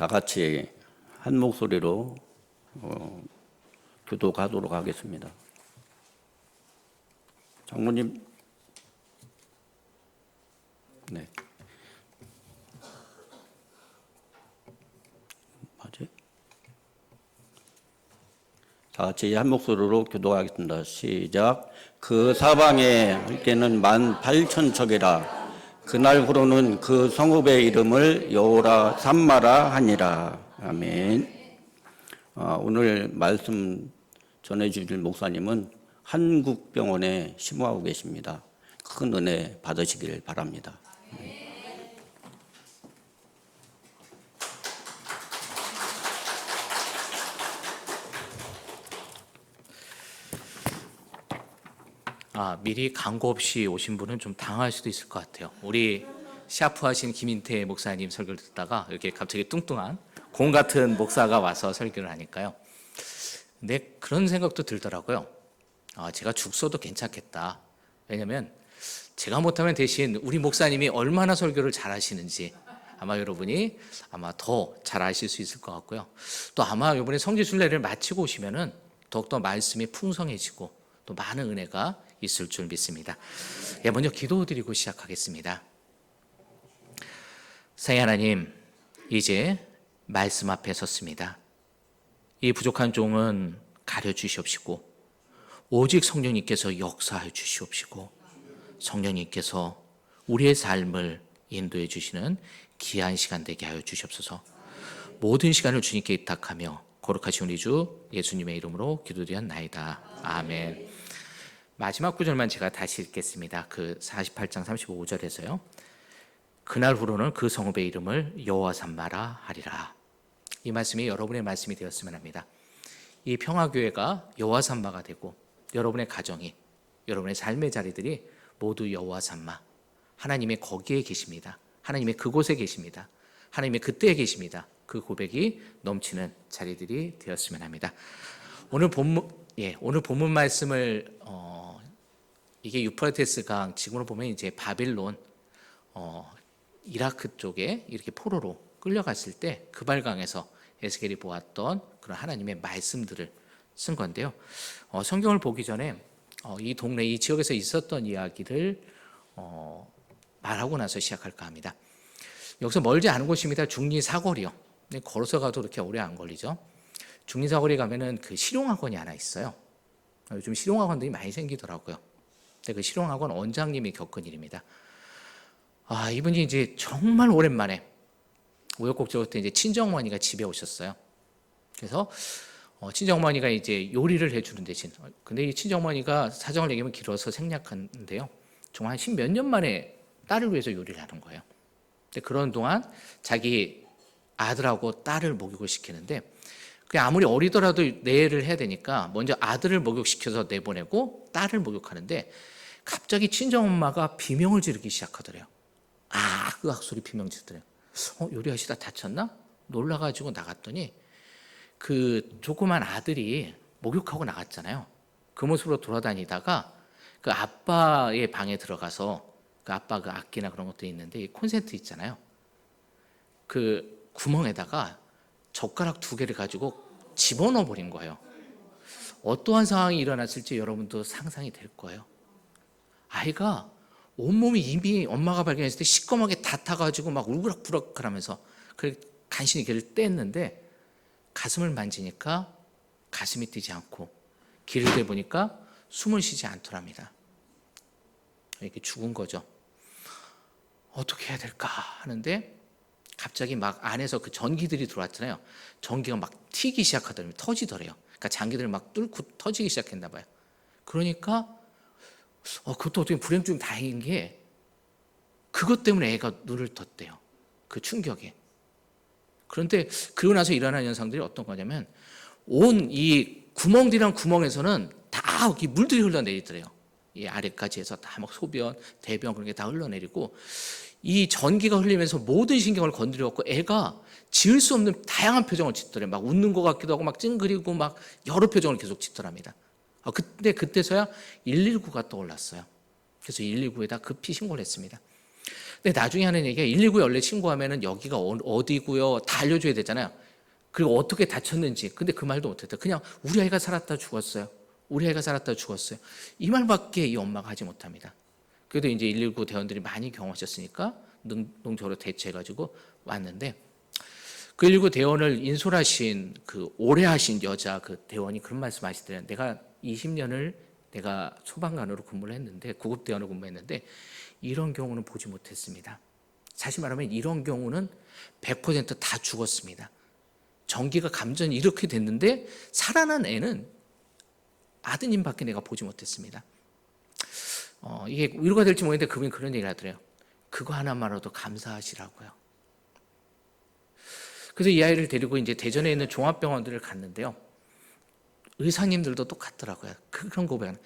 다 같이 한 목소리로 교독하도록 하겠습니다. 장모님, 네. 맞아요? 다 같이 한 목소리로 교독하겠습니다. 시작. 그 사방에 할 때는 18,000척이라. 그날 후로는 그 성읍의 이름을 여호라 삼마라 하니라. 아멘. 오늘 말씀 전해주실 목사님은 한국병원에 심호하고 계십니다. 큰 은혜 받으시길 바랍니다. 미리 광고 없이 오신 분은 좀 당할 수도 있을 것 같아요. 우리 샤프하신 김인태 목사님 설교를 듣다가 이렇게 갑자기 뚱뚱한 공 같은 목사가 와서 설교를 하니까요. 근데 그런 생각도 들더라고요. 제가 죽서도 괜찮겠다. 왜냐면 제가 못하면 대신 우리 목사님이 얼마나 설교를 잘하시는지 아마 여러분이 더 잘 아실 수 있을 것 같고요. 또 아마 이번에 성지순례를 마치고 오시면은 더욱더 말씀이 풍성해지고 또 많은 은혜가 있을 줄 믿습니다. 먼저 기도드리고 시작하겠습니다. 사랑의 하나님, 이제 말씀 앞에 섰습니다. 이 부족한 종은 가려주시옵시고 오직 성령님께서 역사해 주시옵시고 성령님께서 우리의 삶을 인도해 주시는 귀한 시간 되게 하여 주시옵소서. 모든 시간을 주님께 위탁하며 거룩하신 우리 주 예수님의 이름으로 기도드렸나이다. 아멘. 마지막 구절만 제가 다시 읽겠습니다. 그 48장 35절에서요. 그날 후로는 그 성읍의 이름을 여호와 삼마라 하리라. 이 말씀이 여러분의 말씀이 되었으면 합니다. 이 평화교회가 여호와 삼마가 되고 여러분의 가정이, 여러분의 삶의 자리들이 모두 여호와 삼마, 하나님의 거기에 계십니다. 하나님의 그곳에 계십니다. 하나님의 그때에 계십니다. 그 고백이 넘치는 자리들이 되었으면 합니다. 오늘 본문 말씀을 이게 유프라테스 강 지금으로 보면 이제 바빌론 이라크 쪽에 이렇게 포로로 끌려갔을 때 그발강에서 에스겔이 보았던 그런 하나님의 말씀들을 쓴 건데요. 성경을 보기 전에 이 동네, 이 지역에서 있었던 이야기를 말하고 나서 시작할까 합니다. 여기서 멀지 않은 곳입니다. 중리사거리요. 걸어서 가도 그렇게 오래 안 걸리죠. 중리사거리 가면은 그 실용학원이 하나 있어요. 요즘 실용학원들이 많이 생기더라고요. 근데 그 실용학원 원장님이 겪은 일입니다. 이분이 이제 정말 오랜만에 우여곡절 때 이제 친정어머니가 집에 오셨어요. 그래서 친정어머니가 이제 요리를 해주는 대신, 근데 이 친정어머니가 사정을 얘기하면 길어서 생략하는데요. 정말 한 10몇 년 만에 딸을 위해서 요리를 하는 거예요. 근데 그런 동안 자기 아들하고 딸을 목욕을 시키는데, 그냥 아무리 어리더라도 내를 해야 되니까 먼저 아들을 목욕시켜서 내보내고 딸을 목욕하는데, 갑자기 친정엄마가 비명을 지르기 시작하더래요. 으악 소리 비명 지르더래요. 요리하시다 다쳤나? 놀라가지고 나갔더니 그 조그만 아들이 목욕하고 나갔잖아요. 그 모습으로 돌아다니다가 그 아빠의 방에 들어가서 그 아빠 그 악기나 그런 것도 있는데 이 콘센트 있잖아요. 그 구멍에다가 젓가락 2개를 가지고 집어넣어 버린 거예요. 어떠한 상황이 일어났을지 여러분도 상상이 될 거예요. 아이가 온몸이 이미 엄마가 발견했을 때 시꺼멓게 다 타가지고 막 울그락부락 하면서 간신히 걔를 뗐는데 가슴을 만지니까 가슴이 뛰지 않고 귀를 대보니까 숨을 쉬지 않더랍니다. 이렇게 죽은 거죠. 어떻게 해야 될까 하는데 갑자기 막 안에서 그 전기들이 들어왔잖아요. 전기가 막 튀기 시작하더라고요. 터지더래요. 그러니까 장기들을 막 뚫고 터지기 시작했나 봐요. 그러니까 그것도 어떻게 불행 중 다행인 게 그것 때문에 애가 눈을 떴대요. 그 충격에. 그런데 그러고 나서 일어나는 현상들이 어떤 거냐면 온 이 구멍들이란 구멍에서는 다 물들이 흘러내리더래요. 이 아래까지 해서 다 막 소변, 대변 그런 게 다 흘러내리고 이 전기가 흘리면서 모든 신경을 건드려갖고 애가 지을 수 없는 다양한 표정을 짓더래요. 막 웃는 것 같기도 하고 막 찡그리고 막 여러 표정을 계속 짓더랍니다. 근데 그때서야 119가 떠올랐어요. 그래서 119에다 급히 신고를 했습니다. 근데 나중에 하는 얘기가 119에 원래 신고하면은 여기가 어디고요 다 알려줘야 되잖아요. 그리고 어떻게 다쳤는지. 근데 그 말도 못했다. 그냥 우리 아이가 살았다 죽었어요. 우리 아이가 살았다 죽었어요. 이 말밖에 이 엄마가 하지 못합니다. 그래도 이제 119 대원들이 많이 경험하셨으니까 능동적으로 대처해가지고 왔는데, 그 119 대원을 인솔하신 그 오래 하신 여자 그 대원이 그런 말씀 하시더래요. 내가 20년을 내가 소방관으로 근무를 했는데, 구급 대원으로 근무했는데 이런 경우는 보지 못했습니다. 사실 말하면 이런 경우는 100%다 죽었습니다. 전기가 감전이 이렇게 됐는데 살아난 애는 아드님밖에 내가 보지 못했습니다. 이게 위로가 될지 모르겠는데 그분이 그런 얘기를 하더래요. 그거 하나만으로도 감사하시라고요. 그래서 이 아이를 데리고 이제 대전에 있는 종합병원들을 갔는데요. 의사님들도 똑같더라고요. 그런 고백은.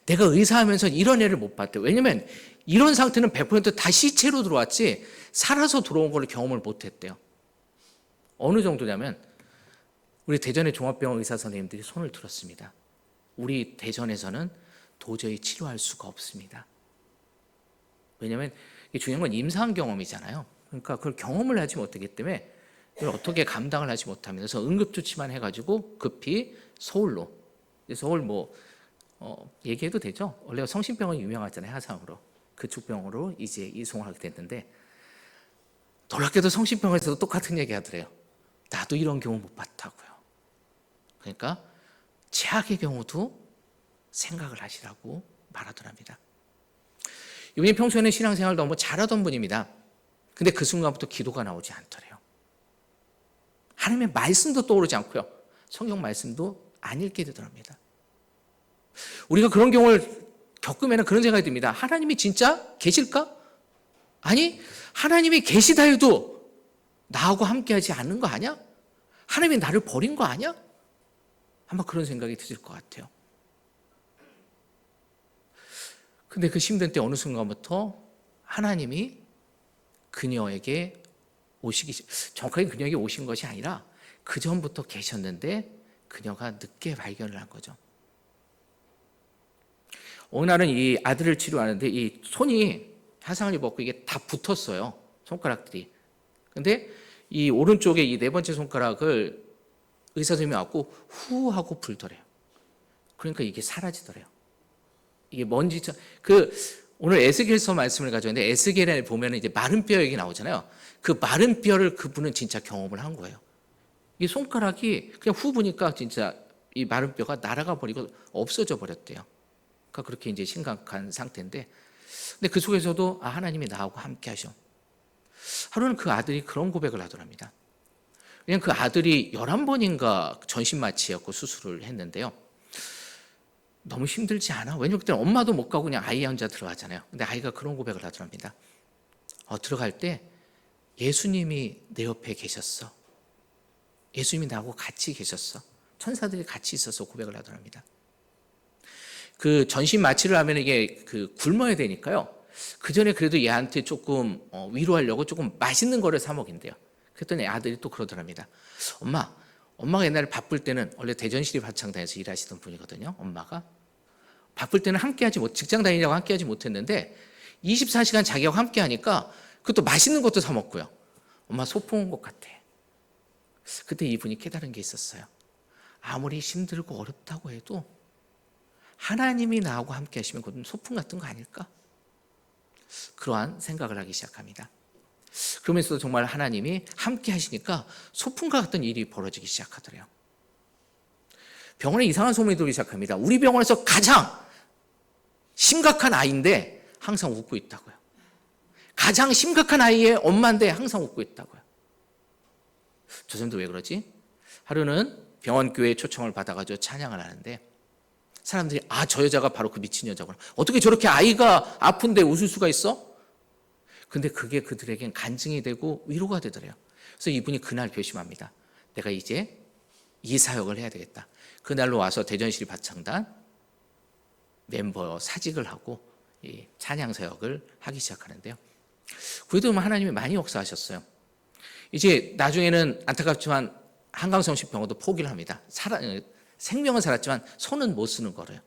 내가 의사하면서 이런 애를 못 봤대요. 왜냐면 이런 상태는 100%다 시체로 들어왔지 살아서 들어온 걸 경험을 못 했대요. 어느 정도냐면 우리 대전의 종합병원 의사 선생님들이 손을 들었습니다. 우리 대전에서는 도저히 치료할 수가 없습니다. 왜냐하면 중요한 건 임상 경험이잖아요. 그러니까 그걸 경험을 하지 못하기 때문에 그걸 어떻게 감당을 하지 못합니다. 그래서 응급조치만 해가지고 급히 서울로, 서울 얘기해도 되죠? 원래 성심병원이 유명하잖아요, 하상으로. 그쪽 병원으로 이제 이송을 하게 됐는데, 놀랍게도 성심병원에서도 똑같은 얘기 하더래요. 나도 이런 경우 못 봤다고요. 그러니까 최악의 경우도 생각을 하시라고 말하더랍니다. 이분이 평소에는 신앙생활 너무 잘하던 분입니다. 근데 그 순간부터 기도가 나오지 않더래요. 하나님의 말씀도 떠오르지 않고요. 성경 말씀도 안 읽게 되더랍니다. 우리가 그런 경우를 겪으면 그런 생각이 듭니다. 하나님이 진짜 계실까? 아니, 하나님이 계시다 해도 나하고 함께하지 않는 거 아니야? 하나님이 나를 버린 거 아니야? 아마 그런 생각이 드실 것 같아요. 근데 그 힘든 때 어느 순간부터 하나님이 그녀에게 정확하게 그녀에게 오신 것이 아니라 그 전부터 계셨는데 그녀가 늦게 발견을 한 거죠. 어느 날은 이 아들을 치료하는데 이 손이 화상을 입었고 이게 다 붙었어요. 손가락들이. 근데 이 오른쪽에 이 네 번째 손가락을 의사 선생님이 왔고 후 하고 불더래요. 그러니까 이게 사라지더래요. 이게 먼지처럼 오늘 에스겔서 말씀을 가져왔는데 에스겔에 보면 이제 마른 뼈 얘기 나오잖아요. 그 마른 뼈를 그분은 진짜 경험을 한 거예요. 이 손가락이 그냥 후 보니까 진짜 이 마른 뼈가 날아가 버리고 없어져 버렸대요. 그러니까 그렇게 이제 심각한 상태인데, 근데 그 속에서도 하나님이 나하고 함께 하셔. 하루는 그 아들이 그런 고백을 하더랍니다. 왜냐면 그 아들이 11번인가 전신마취였고 수술을 했는데요. 너무 힘들지 않아? 왜냐면 그때 엄마도 못 가고 그냥 아이 혼자 들어가잖아요. 근데 아이가 그런 고백을 하더랍니다. 들어갈 때 예수님이 내 옆에 계셨어. 예수님이 나하고 같이 계셨어. 천사들이 같이 있어서 고백을 하더랍니다. 그 전신 마취를 하면 이게 굶어야 되니까요. 그 전에 그래도 얘한테 조금 위로하려고 조금 맛있는 거를 사 먹인대요. 그랬더니 아들이 또 그러더랍니다. 엄마가 옛날에 바쁠 때는 원래 대전시립 합창단에서 일하시던 분이거든요. 엄마가 바쁠 때는 직장 다니려고 함께하지 못했는데 24시간 자기하고 함께하니까 그것도 맛있는 것도 사 먹고요. 엄마 소풍 온 것 같아. 그때 이분이 깨달은 게 있었어요. 아무리 힘들고 어렵다고 해도 하나님이 나하고 함께 하시면 그건 소풍 같은 거 아닐까? 그러한 생각을 하기 시작합니다. 그러면서도 정말 하나님이 함께 하시니까 소풍과 같은 일이 벌어지기 시작하더래요. 병원에 이상한 소문이 들기 시작합니다. 우리 병원에서 가장 심각한 아이인데 항상 웃고 있다고요. 가장 심각한 아이의 엄마인데 항상 웃고 있다고요. 저 사람도 왜 그러지? 하루는 병원 교회에 초청을 받아가지고 찬양을 하는데 사람들이 저 여자가 바로 그 미친 여자구나. 어떻게 저렇게 아이가 아픈데 웃을 수가 있어? 근데 그게 그들에겐 간증이 되고 위로가 되더래요. 그래서 이분이 그날 결심합니다. 내가 이제 이 사역을 해야 되겠다. 그날로 와서 대전시립 합창단 멤버 사직을 하고 이 찬양 사역을 하기 시작하는데요. 그래도 하나님이 많이 역사하셨어요. 이제 나중에는 안타깝지만 한강성심병원도 포기를 합니다. 생명은 살았지만 손은 못 쓰는 거래요.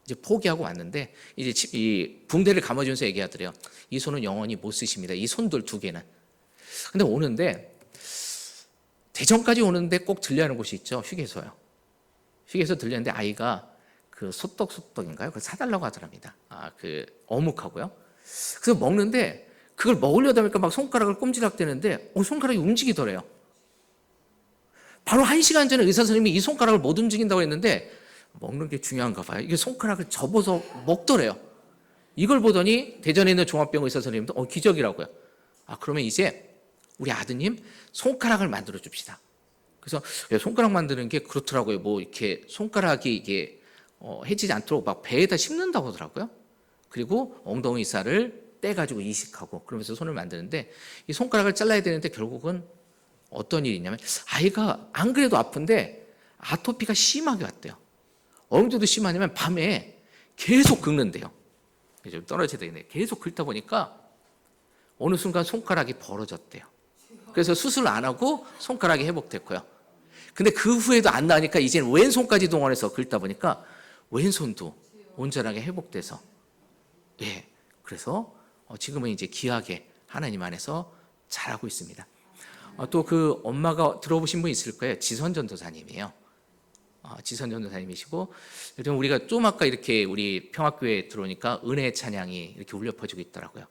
이제 포기하고 왔는데 이제 이 붕대를 감아주면서 얘기하더래요. 이 손은 영원히 못 쓰십니다. 이 손들 두 개는. 근데 오는데 대전까지 오는데 꼭 들려야 하는 곳이 있죠. 휴게소요. 휴게소 들렸는데 아이가 그 소떡인가요? 그걸 사달라고 하더랍니다. 그 어묵하고요. 그래서 먹는데 그걸 먹으려다 보니까 막 손가락을 꼼지락대는데 손가락이 움직이더래요. 바로 1시간 전에 의사 선생님이 이 손가락을 못 움직인다고 했는데 먹는 게 중요한가 봐요. 이게 손가락을 접어서 먹더래요. 이걸 보더니 대전에 있는 종합병원 의사 선생님도 기적이라고요. 그러면 이제 우리 아드님 손가락을 만들어 줍시다. 그래서 손가락 만드는 게 그렇더라고요. 뭐 이렇게 손가락이 이게 해지지 않도록 막 배에다 씹는다고 하더라고요. 그리고 엉덩이 살을 떼가지고 이식하고 그러면서 손을 만드는데 이 손가락을 잘라야 되는데 결국은 어떤 일이 있냐면 아이가 안 그래도 아픈데 아토피가 심하게 왔대요. 언제도 심하냐면 밤에 계속 긁는데요. 좀 떨어져야 되겠네요. 계속 긁다 보니까 어느 순간 손가락이 벌어졌대요. 그래서 수술 안 하고 손가락이 회복됐고요. 근데 그 후에도 안 나으니까 이제는 왼손까지 동원해서 긁다 보니까 왼손도 온전하게 회복돼서 그래서 지금은 이제 귀하게 하나님 안에서 잘하고 있습니다. 또 그 엄마가 들어보신 분 있을 거예요. 지선 전도사님이에요. 지선 전도사님이시고 요즘 우리가 좀 아까 이렇게 우리 평화교회에 들어오니까 은혜의 찬양이 이렇게 울려 퍼지고 있더라고요.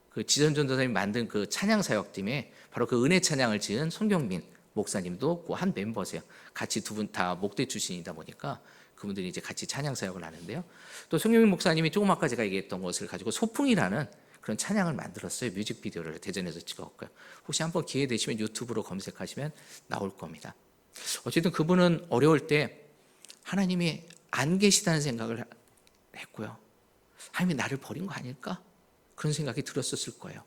그 지선 전도사님이 만든 그 찬양 사역팀에 바로 그 은혜 찬양을 지은 손경민 목사님도 그 한 멤버세요. 같이 두 분 다 목대 출신이다 보니까 그분들이 이제 같이 찬양 사역을 하는데요. 또 손경민 목사님이 조금 아까 제가 얘기했던 것을 가지고 소풍이라는 그런 찬양을 만들었어요. 뮤직비디오를 대전에서 찍었고요. 혹시 한번 기회 되시면 유튜브로 검색하시면 나올 겁니다. 어쨌든 그분은 어려울 때 하나님이 안 계시다는 생각을 했고요. 하나님이 나를 버린 거 아닐까? 그런 생각이 들었었을 거예요.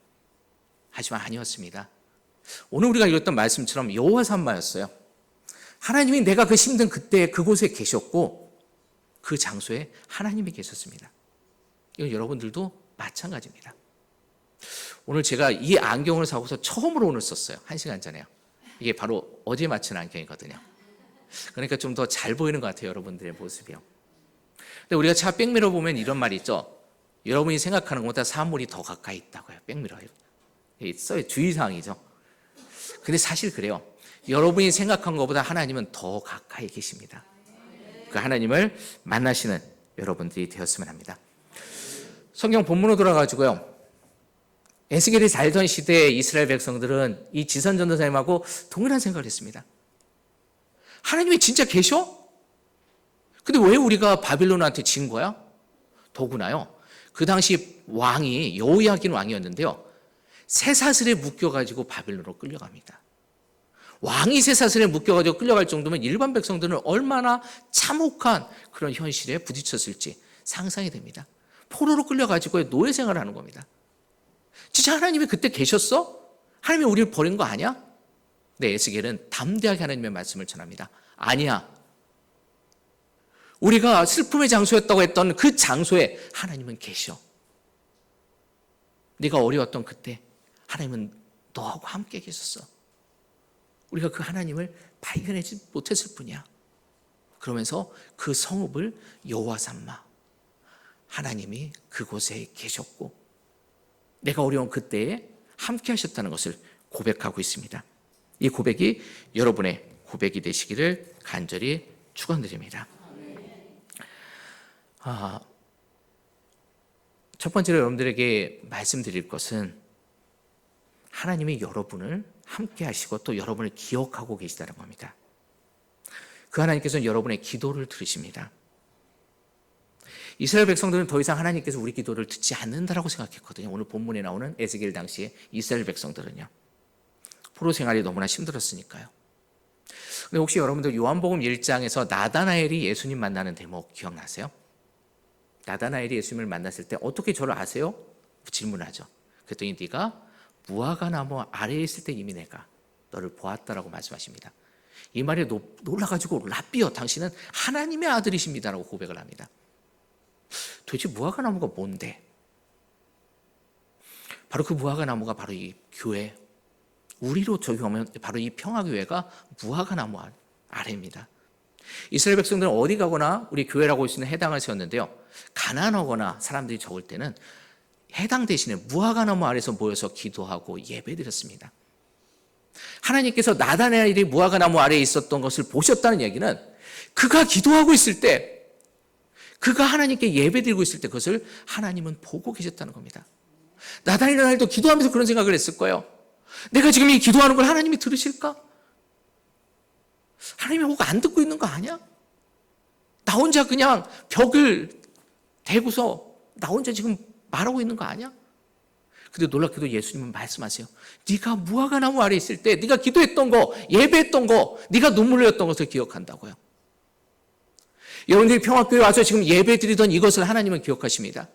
하지만 아니었습니다. 오늘 우리가 읽었던 말씀처럼 여호와 삼마였어요. 하나님이 내가 그 힘든 그때 그곳에 계셨고 그 장소에 하나님이 계셨습니다. 이건 여러분들도 마찬가지입니다. 오늘 제가 이 안경을 사고서 처음으로 오늘 썼어요. 1시간 전에요. 이게 바로 어제 맞춘 안경이거든요. 그러니까 좀 더 잘 보이는 것 같아요. 여러분들의 모습이요. 근데 우리가 차 백미러 보면 이런 말이 있죠. 여러분이 생각하는 것보다 사물이 더 가까이 있다고요. 백미러에 써요. 주의사항이죠. 근데 사실 그래요. 여러분이 생각한 것보다 하나님은 더 가까이 계십니다. 그 하나님을 만나시는 여러분들이 되었으면 합니다. 성경 본문으로 돌아가지고요. 에스겔이 살던 시대의 이스라엘 백성들은 이 지선 전도사님하고 동일한 생각을 했습니다. 하나님이 진짜 계셔? 근데 왜 우리가 바빌론한테 진 거야? 더구나요. 그 당시 왕이 여호야긴 왕이었는데요. 쇠사슬에 묶여가지고 바빌론으로 끌려갑니다. 왕이 쇠사슬에 묶여가지고 끌려갈 정도면 일반 백성들은 얼마나 참혹한 그런 현실에 부딪혔을지 상상이 됩니다. 포로로 끌려가지고 노예 생활을 하는 겁니다. 진짜 하나님이 그때 계셨어? 하나님이 우리를 버린 거 아니야? 네, 에스겔은 담대하게 하나님의 말씀을 전합니다. 아니야. 우리가 슬픔의 장소였다고 했던 그 장소에 하나님은 계셔. 네가 어려웠던 그때 하나님은 너하고 함께 계셨어. 우리가 그 하나님을 발견하지 못했을 뿐이야. 그러면서 그 성읍을 여호와 삼마, 하나님이 그곳에 계셨고 내가 어려운 그때에 함께 하셨다는 것을 고백하고 있습니다. 이 고백이 여러분의 고백이 되시기를 간절히 축원드립니다. 첫 번째로 여러분들에게 말씀드릴 것은 하나님이 여러분을 함께 하시고 또 여러분을 기억하고 계시다는 겁니다. 그 하나님께서는 여러분의 기도를 들으십니다. 이스라엘 백성들은 더 이상 하나님께서 우리 기도를 듣지 않는다라고 생각했거든요. 오늘 본문에 나오는 에스겔 당시에 이스라엘 백성들은요. 포로 생활이 너무나 힘들었으니까요. 근데 혹시 여러분들 요한복음 1장에서 나다나엘이 예수님 만나는 대목 기억나세요? 나다나엘이 예수님을 만났을 때 어떻게 저를 아세요? 질문하죠. 그랬더니 네가 무화과 나무 아래에 있을 때 이미 내가 너를 보았다라고 말씀하십니다. 이 말에 놀라가지고 라비어 당신은 하나님의 아들이십니다라고 고백을 합니다. 도대체 무화과 나무가 뭔데? 바로 그 무화과 나무가 바로 이 교회, 우리로 적용하면 바로 이 평화교회가 무화과 나무 아래입니다. 이스라엘 백성들은 어디 가거나 우리 교회라고 할 수 있는 해당을 세웠는데요. 가난하거나 사람들이 적을 때는 해당 대신에 무화과나무 아래서 모여서 기도하고 예배드렸습니다. 하나님께서 나다나엘이 무화과나무 아래에 있었던 것을 보셨다는 얘기는 그가 기도하고 있을 때, 그가 하나님께 예배드리고 있을 때 그것을 하나님은 보고 계셨다는 겁니다. 나다나엘도 기도하면서 그런 생각을 했을 거예요. 내가 지금 이 기도하는 걸 하나님이 들으실까? 하나님이 혹 안 듣고 있는 거 아니야? 나 혼자 그냥 벽을 대고서 나 혼자 지금 말하고 있는 거 아니야? 근데 놀랍게도 예수님은 말씀하세요. 네가 무화과나무 아래 있을 때 네가 기도했던 거, 예배했던 거, 네가 눈물 흘렸던 것을 기억한다고요. 여러분들이 평화교회에 와서 지금 예배드리던 이것을 하나님은 기억하십니다.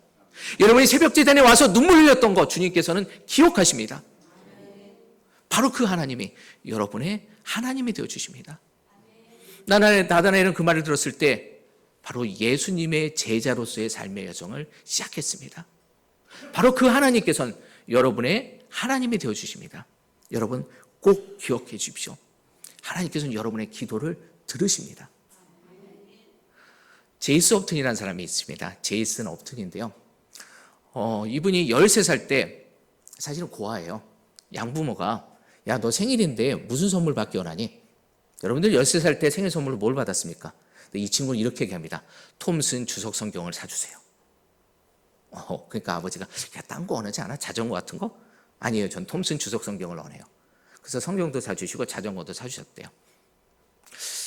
여러분이 새벽제단에 와서 눈물 흘렸던 것 주님께서는 기억하십니다. 바로 그 하나님이 여러분의 하나님이 되어주십니다. 나다나엘은 그 말을 들었을 때 바로 예수님의 제자로서의 삶의 여정을 시작했습니다. 바로 그 하나님께서는 여러분의 하나님이 되어주십니다. 여러분 꼭 기억해 주십시오. 하나님께서는 여러분의 기도를 들으십니다. 제이스 업튼이라는 사람이 있습니다. 제이슨 업튼인데요. 이분이 13살 때 사실은 고아예요. 양부모가 야, 너 생일인데 무슨 선물 받기 원하니? 여러분들 13살 때 생일 선물로 뭘 받았습니까? 이 친구는 이렇게 얘기합니다. 톰슨 주석 성경을 사주세요. 그러니까 아버지가 야, 딴 거 원하지 않아? 자전거 같은 거? 아니에요. 전 톰슨 주석 성경을 원해요. 그래서 성경도 사주시고 자전거도 사주셨대요.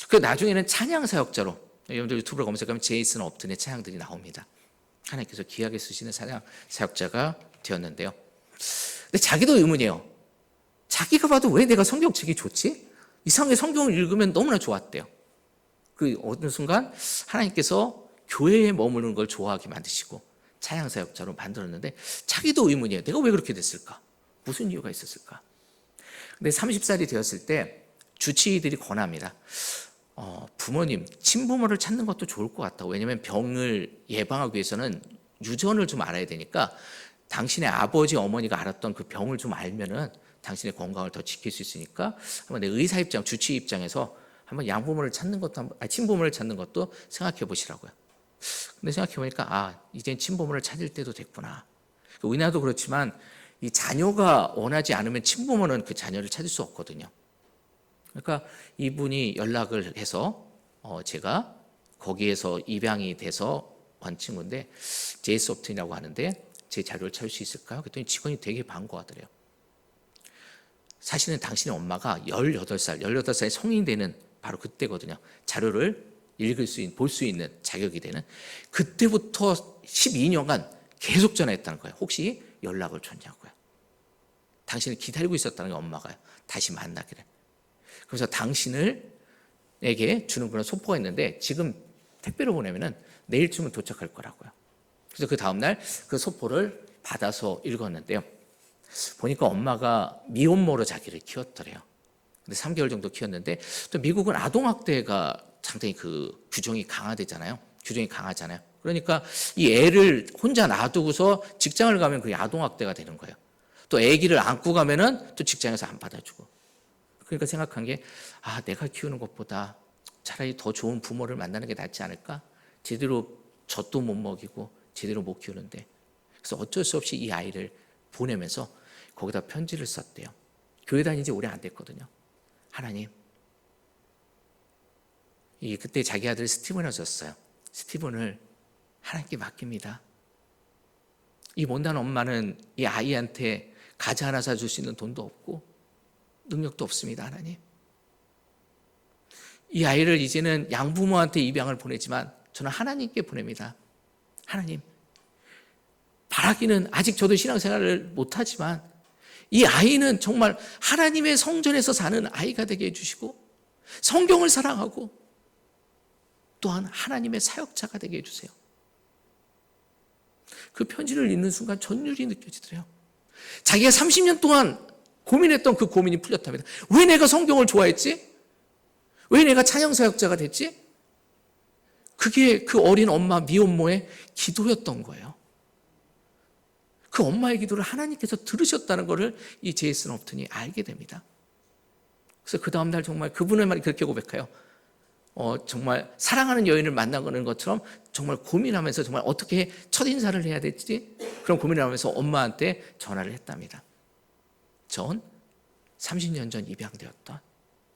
그 나중에는 찬양 사역자로, 여러분들 유튜브로 검색하면 제이슨 업튼의 찬양들이 나옵니다. 하나님께서 귀하게 쓰시는 찬양 사역자가 되었는데요. 근데 자기도 의문이에요. 자기가 봐도 왜 내가 성경책이 좋지? 이상하게 성경을 읽으면 너무나 좋았대요. 그 어느 순간 하나님께서 교회에 머무르는 걸 좋아하게 만드시고 찬양 사역자로 만들었는데 자기도 의문이에요. 내가 왜 그렇게 됐을까? 무슨 이유가 있었을까? 근데 30살이 되었을 때 주치의들이 권합니다. 부모님, 친부모를 찾는 것도 좋을 것 같다고. 왜냐하면 병을 예방하기 위해서는 유전을 좀 알아야 되니까 당신의 아버지, 어머니가 알았던 그 병을 좀 알면은 당신의 건강을 더 지킬 수 있으니까 한번 내 의사 입장, 주치의 입장에서 한번 양부모를 찾는 것도, 친부모를 찾는 것도 생각해 보시라고요. 근데 생각해 보니까 이젠 친부모를 찾을 때도 됐구나. 우리나라도 그렇지만 이 자녀가 원하지 않으면 친부모는 그 자녀를 찾을 수 없거든요. 그러니까 이분이 연락을 해서 제가 거기에서 입양이 돼서 온 친구인데 제이스 업튼이라고 하는데 제 자료를 찾을 수 있을까요? 그랬더니 직원이 되게 반가워하더래요. 사실은 당신의 엄마가 18살이 성인이 되는 바로 그때거든요. 자료를 읽을 수 있는, 볼 수 있는 자격이 되는 그때부터 12년간 계속 전화했다는 거예요. 혹시 연락을 줬냐고요. 당신을 기다리고 있었다는 게 엄마가요. 다시 만나기를. 그래서 당신에게 주는 그런 소포가 있는데 지금 택배로 보내면은 내일쯤은 도착할 거라고요. 그래서 그 다음날 그 소포를 받아서 읽었는데요. 보니까 엄마가 미혼모로 자기를 키웠더래요. 근데 3개월 정도 키웠는데 또 미국은 아동학대가 상당히 그 규정이 강화되잖아요. 규정이 강하잖아요. 그러니까 이 애를 혼자 놔두고서 직장을 가면 그게 아동학대가 되는 거예요. 또 아기를 안고 가면은 또 직장에서 안 받아주고. 그러니까 생각한 게 내가 키우는 것보다 차라리 더 좋은 부모를 만나는 게 낫지 않을까? 제대로 젖도 못 먹이고 제대로 못 키우는데. 그래서 어쩔 수 없이 이 아이를 보내면서 거기다 편지를 썼대요. 교회 다닌 지 오래 안 됐거든요. 하나님, 그때 자기 아들 스티븐을 줬어요. 스티븐을 하나님께 맡깁니다. 이 못난 엄마는 이 아이한테 과자 하나 사줄 수 있는 돈도 없고 능력도 없습니다. 하나님, 이 아이를 이제는 양부모한테 입양을 보내지만 저는 하나님께 보냅니다. 하나님, 바라기는 아직 저도 신앙생활을 못하지만 이 아이는 정말 하나님의 성전에서 사는 아이가 되게 해주시고 성경을 사랑하고 또한 하나님의 사역자가 되게 해주세요. 그 편지를 읽는 순간 전율이 느껴지더래요. 자기가 30년 동안 고민했던 그 고민이 풀렸답니다. 왜 내가 성경을 좋아했지? 왜 내가 찬양사역자가 됐지? 그게 그 어린 엄마 미혼모의 기도였던 거예요. 그 엄마의 기도를 하나님께서 들으셨다는 것을 이 제이슨 업튼이 알게 됩니다. 그래서 그 다음날 정말 그분의 말이 그렇게 고백해요. 정말 사랑하는 여인을 만나는 것처럼 정말 고민하면서 정말 어떻게 첫인사를 해야 될지 그런 고민을 하면서 엄마한테 전화를 했답니다. 전 30년 전 입양되었던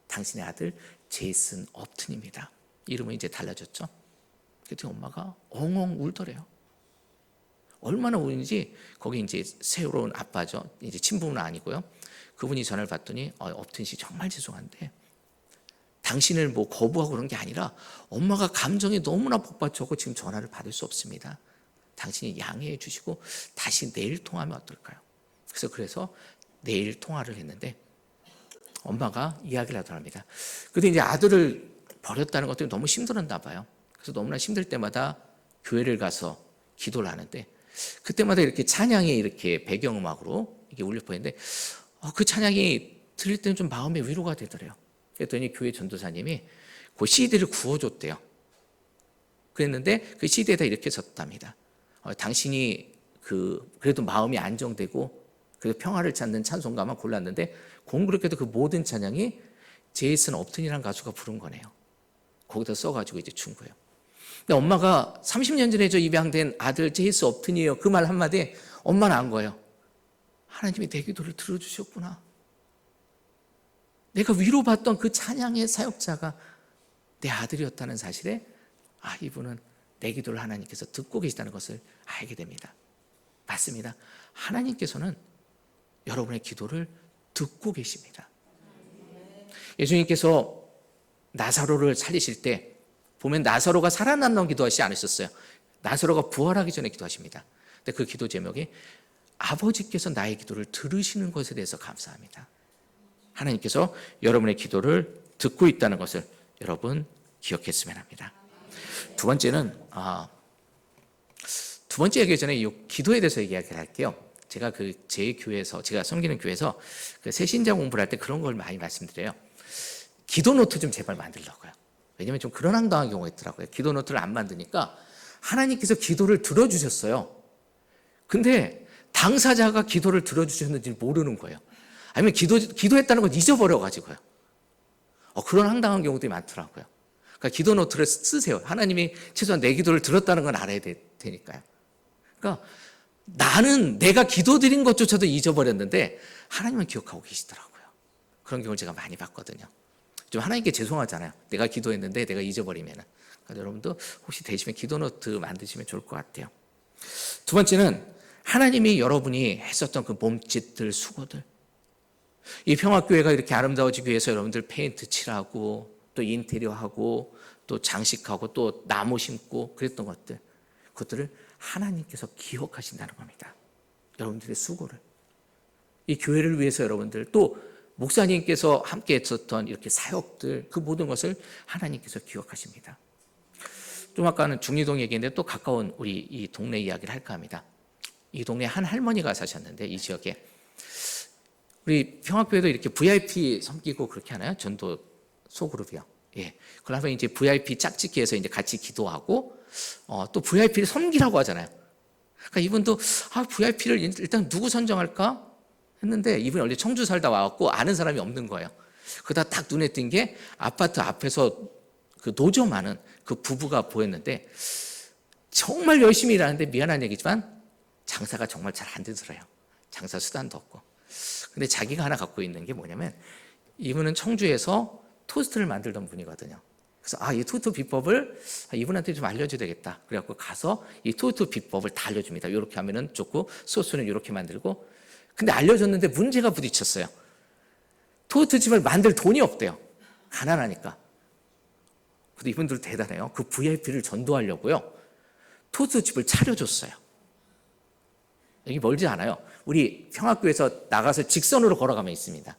당신의 아들 제이슨 업튼입니다. 이름은 이제 달라졌죠. 그때 엄마가 엉엉 울더래요. 얼마나 우는지 거기 이제 새로운 아빠죠. 이제 친부는 아니고요. 그분이 전화를 받더니 업튼 씨 정말 죄송한데 당신을 뭐 거부하고 그런 게 아니라 엄마가 감정이 너무나 복받쳐서 지금 전화를 받을 수 없습니다. 당신이 양해해 주시고 다시 내일 통화하면 어떨까요? 그래서 내일 통화를 했는데 엄마가 이야기를 하더랍니다. 근데 이제 아들을 버렸다는 것들이 너무 힘들었나 봐요. 그래서 너무나 힘들 때마다 교회를 가서 기도를 하는데 그때마다 이렇게 찬양이 이렇게 배경음악으로 이게 울려 보이는데 그 찬양이 들릴 때는 좀 마음의 위로가 되더래요. 그랬더니 교회 전도사님이 그 CD를 구워줬대요. 그랬는데 그 CD에다 이렇게 썼답니다. 당신이 그래도 마음이 안정되고 그래도 평화를 찾는 찬송가만 골랐는데 공교롭게도 그 모든 찬양이 제이슨 업튼이라는 가수가 부른 거네요. 거기다 써가지고 이제 준 거예요. 근데 엄마가 30년 전에 저 입양된 아들 제이슨 업튼이에요. 그 말 한마디에 엄마는 안 거예요. 하나님이 내 기도를 들어주셨구나. 내가 위로받던 그 찬양의 사역자가 내 아들이었다는 사실에 이분은 내 기도를 하나님께서 듣고 계시다는 것을 알게 됩니다. 맞습니다. 하나님께서는 여러분의 기도를 듣고 계십니다. 예수님께서 나사로를 살리실 때 보면 나사로가 살아난다고 기도하시지 않으셨어요. 나사로가 부활하기 전에 기도하십니다. 근데 그 기도 제목이 아버지께서 나의 기도를 들으시는 것에 대해서 감사합니다. 하나님께서 여러분의 기도를 듣고 있다는 것을 여러분 기억했으면 합니다. 두 번째는 두 번째 얘기 전에 이 기도에 대해서 이야기를 할게요. 제가 제 교회에서 제가 섬기는 교회에서 그 새신자 공부를 할 때 그런 걸 많이 말씀드려요. 기도 노트 좀 제발 만들라고요. 왜냐하면 좀 그런 황당한 경우가 있더라고요. 기도 노트를 안 만드니까 하나님께서 기도를 들어주셨어요. 근데 당사자가 기도를 들어주셨는지 모르는 거예요. 아니면 기도했다는 걸 잊어버려가지고요. 그런 황당한 경우들이 많더라고요. 그러니까 기도 노트를 쓰세요. 하나님이 최소한 내 기도를 들었다는 건 알아야 되니까요. 그러니까 나는 내가 기도드린 것조차도 잊어버렸는데 하나님은 기억하고 계시더라고요. 그런 경우를 제가 많이 봤거든요. 좀 하나님께 죄송하잖아요. 내가 기도했는데 내가 잊어버리면은. 그러니까 여러분도 혹시 되시면 기도 노트 만드시면 좋을 것 같아요. 두 번째는 하나님이 여러분이 했었던 그 몸짓들, 수고들. 이 평화교회가 이렇게 아름다워지기 위해서 여러분들 페인트 칠하고 또 인테리어하고 또 장식하고 또 나무 심고 그랬던 것들. 그것들을 하나님께서 기억하신다는 겁니다. 여러분들의 수고를. 이 교회를 위해서 여러분들 또 목사님께서 함께 했었던 이렇게 사역들 그 모든 것을 하나님께서 기억하십니다. 좀 아까는 중리동 얘기인데 또 가까운 우리 이 동네 이야기를 할까 합니다. 이 동네에 한 할머니가 사셨는데 이 지역에 우리 평화교회도 이렇게 VIP 섬기고 그렇게 하나요? 전도 소그룹이요. 예. 그러면 이제 VIP 짝짓기해서 이제 같이 기도하고 또 VIP를 섬기라고 하잖아요. 그러니까 이분도 VIP를 일단 누구 선정할까 했는데 이분이 원래 청주 살다 와갖고 아는 사람이 없는 거예요. 그러다 딱 눈에 띈 게 아파트 앞에서 그 노점하는 그 부부가 보였는데 정말 열심히 일하는데 미안한 얘기지만 장사가 정말 잘 안 되더래요. 장사 수단도 없고. 근데 자기가 하나 갖고 있는 게 뭐냐면 이분은 청주에서 토스트를 만들던 분이거든요. 그래서 이 토스트 비법을 이분한테 좀 알려줘야 되겠다. 그래갖고 가서 이 토스트 비법을 다 알려줍니다. 이렇게 하면은 좋고 소스는 이렇게 만들고. 근데 알려줬는데 문제가 부딪혔어요. 토스트 집을 만들 돈이 없대요. 가난하니까. 근데 이분들 대단해요. 그 VIP를 전도하려고요. 토스트 집을 차려줬어요. 여기 멀지 않아요. 우리 평화교에서 나가서 직선으로 걸어가면 있습니다.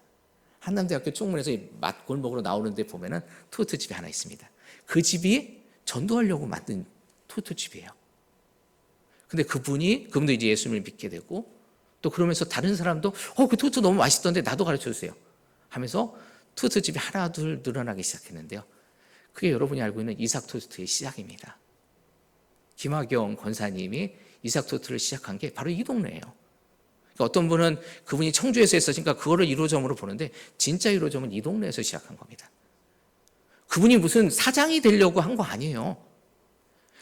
한남대학교 쪽문에서 이 맛골목으로 나오는데 보면은 토스트 집이 하나 있습니다. 그 집이 전도하려고 만든 토스트 집이에요. 근데 그분도 이제 예수님을 믿게 되고 또 그러면서 다른 사람도 그 토스트 너무 맛있던데 나도 가르쳐 주세요 하면서 토스트 집이 하나 둘 늘어나기 시작했는데요. 그게 여러분이 알고 있는 이삭 토스트의 시작입니다. 김학영 권사님이 이삭 토스트를 시작한 게 바로 이 동네예요. 그러니까 어떤 분은 그분이 청주에서 했으니까 그거를 1호점으로 보는데 진짜 1호점은 이 동네에서 시작한 겁니다. 그분이 무슨 사장이 되려고 한 거 아니에요.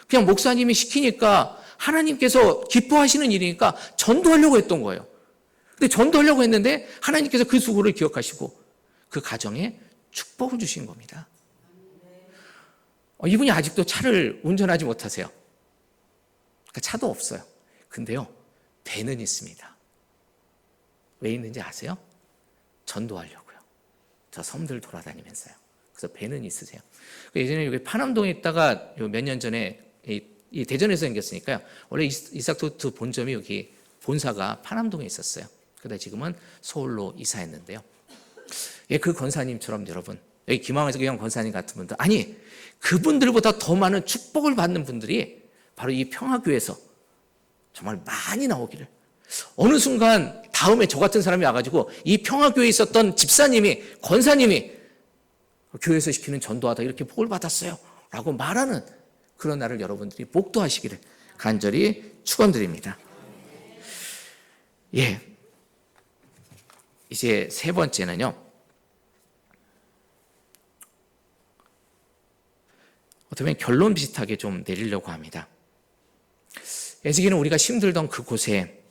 그냥 목사님이 시키니까 하나님께서 기뻐하시는 일이니까 전도하려고 했던 거예요. 근데 전도하려고 했는데 하나님께서 그 수고를 기억하시고 그 가정에 축복을 주신 겁니다. 이분이 아직도 차를 운전하지 못하세요. 그러니까 차도 없어요. 근데요, 배는 있습니다. 왜 있는지 아세요? 전도하려고요. 저 섬들 돌아다니면서요. 그래서 배는 있으세요. 예전에 여기 파남동에 있다가 몇 년 전에 이 대전에서 생겼으니까요. 원래 이삭토트 본점이 여기 본사가 파남동에 있었어요. 그런데 지금은 서울로 이사했는데요. 예, 그 권사님처럼 여러분, 여기 김항에서 그냥 권사님 같은 분들, 아니 그분들보다 더 많은 축복을 받는 분들이 바로 이 평화교회에서 정말 많이 나오기를. 어느 순간 다음에 저 같은 사람이 와가지고 이 평화교회에 있었던 집사님이, 권사님이 교회에서 시키는 전도하다 이렇게 복을 받았어요 라고 말하는 그런 날을 여러분들이 목도하시기를 간절히 축원드립니다. 예, 이제 세 번째는요, 어떻게 보면 결론 비슷하게 좀 내리려고 합니다. 에스겔은 우리가 힘들던 그곳에,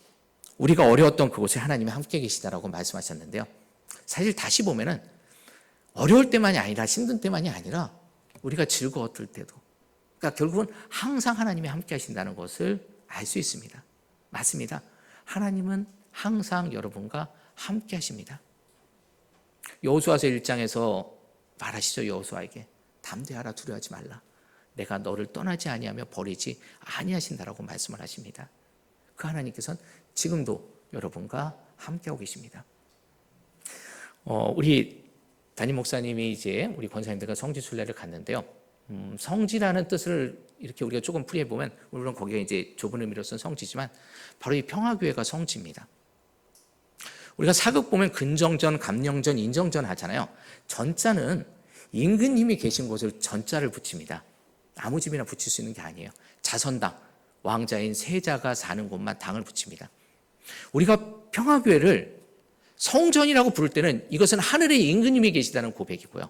우리가 어려웠던 그곳에 하나님이 함께 계시다라고 말씀하셨는데요. 사실 다시 보면은 어려울 때만이 아니라, 힘든 때만이 아니라 우리가 즐거웠을 때도, 그러니까 결국은 항상 하나님이 함께 하신다는 것을 알 수 있습니다. 맞습니다. 하나님은 항상 여러분과 함께 하십니다. 여호수아서 1장에서 말하시죠. 여호수아에게 담대하라, 두려워하지 말라. 내가 너를 떠나지 아니하며 버리지 아니하신다라고 말씀을 하십니다. 그 하나님께서는 지금도 여러분과 함께하고 계십니다. 우리 담임 목사님이 이제 우리 권사님들과 성지 순례를 갔는데요. 성지라는 뜻을 이렇게 우리가 조금 풀이해 보면, 물론 거기에 이제 좁은 의미로 쓴 성지지만 바로 이 평화교회가 성지입니다. 우리가 사극 보면 근정전, 감령전, 인정전 하잖아요. 전자는 임금님이 계신 곳을 전자를 붙입니다. 아무 집이나 붙일 수 있는 게 아니에요. 자선당, 왕자인 세자가 사는 곳만 당을 붙입니다. 우리가 평화교회를 성전이라고 부를 때는 이것은 하늘의 임금님이 계시다는 고백이고요.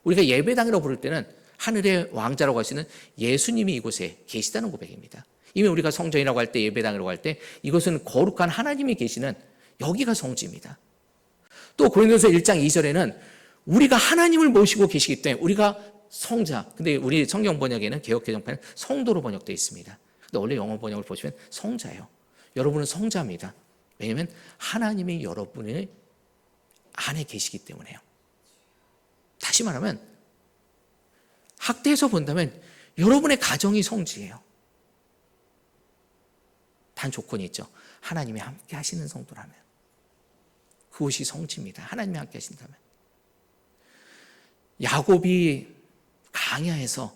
우리가 예배당이라고 부를 때는 하늘의 왕자라고 하시는 예수님이 이곳에 계시다는 고백입니다. 이미 우리가 성전이라고 할 때, 예배당이라고 할 때 이것은 거룩한 하나님이 계시는, 여기가 성지입니다. 또 고린도서 1장 2절에는 우리가 하나님을 모시고 계시기 때문에 우리가 성자, 근데 우리 성경 번역에는 개역개정판은 성도로 번역되어 있습니다. 근데 원래 영어 번역을 보시면 성자예요. 여러분은 성자입니다. 왜냐하면 하나님이 여러분의 안에 계시기 때문에요. 다시 말하면 학대에서 본다면 여러분의 가정이 성지예요. 단 조건이 있죠. 하나님이 함께 하시는 성도라면. 그것이 성지입니다. 하나님이 함께 하신다면. 야곱이 강야에서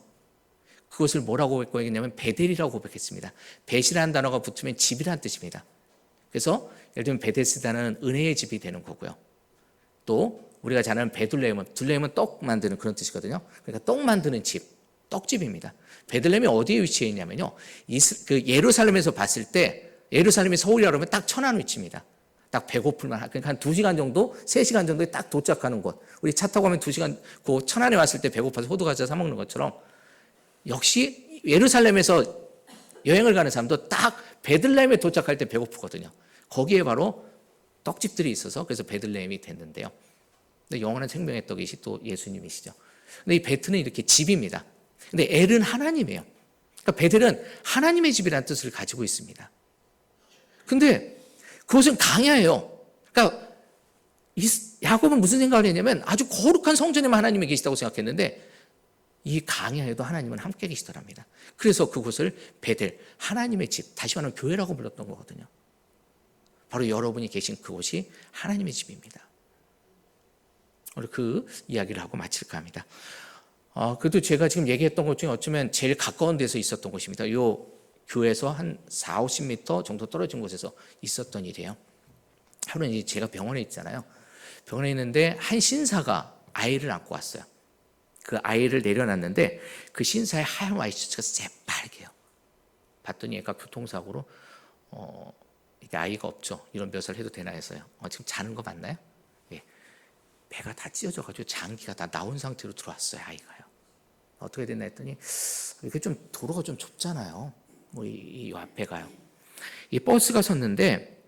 그것을 뭐라고 고백했냐면 베델이라고 고백했습니다. 벳이라는 단어가 붙으면 집이라는 뜻입니다. 그래서 예를 들면 베데스다는 은혜의 집이 되는 거고요. 또 우리가 잘 아는 둘레헴은 떡 만드는 그런 뜻이거든요. 그러니까 떡 만드는 집, 떡집입니다. 베들레헴이 어디에 위치해 있냐면요, 예루살렘에서 봤을 때, 예루살렘이 서울이라고 하면 딱 천안 위치입니다. 딱 배고플만, 그러니까 한 2시간 정도, 3시간 정도에 딱 도착하는 곳. 우리 차 타고 가면 2시간, 그 천안에 왔을 때 배고파서 호두과자 사 먹는 것처럼, 역시 예루살렘에서 여행을 가는 사람도 딱 베들레헴에 도착할 때 배고프거든요. 거기에 바로 떡집들이 있어서 그래서 베들레헴이 됐는데요. 근데 영원한 생명의 떡이시 또 예수님이시죠. 근데 이 베트는 이렇게 집입니다. 근데 엘은 하나님이에요. 그러니까 베델은 하나님의 집이라는 뜻을 가지고 있습니다. 근데 그것은 강야예요. 그러니까 야곱은 무슨 생각을 했냐면 아주 거룩한 성전에만 하나님이 계시다고 생각했는데 이 강야에도 하나님은 함께 계시더랍니다. 그래서 그곳을 베델, 하나님의 집, 다시 말하면 교회라고 불렀던 거거든요. 바로 여러분이 계신 그곳이 하나님의 집입니다. 오늘 그 이야기를 하고 마칠까 합니다. 그래도 제가 지금 얘기했던 것 중에 어쩌면 제일 가까운 데서 있었던 곳입니다. 이 교회에서 한 4, 50m 정도 떨어진 곳에서 있었던 일이에요. 하루는 이제 제가 병원에 있잖아요. 병원에 있는데 한 신사가 아이를 안고 왔어요. 그 아이를 내려놨는데 그 신사의 하얀 와이셔츠가 새빨개요. 봤더니 얘가 교통사고로 이게 아이가 없죠. 이런 묘사를 해도 되나 해서요. 지금 자는 거 맞나요? 예. 배가 다 찢어져가지고 장기가 다 나온 상태로 들어왔어요. 아이가요. 어떻게 됐나 했더니 이게 좀 도로가 좀 좁잖아요. 뭐 이 앞에가요. 이 버스가 섰는데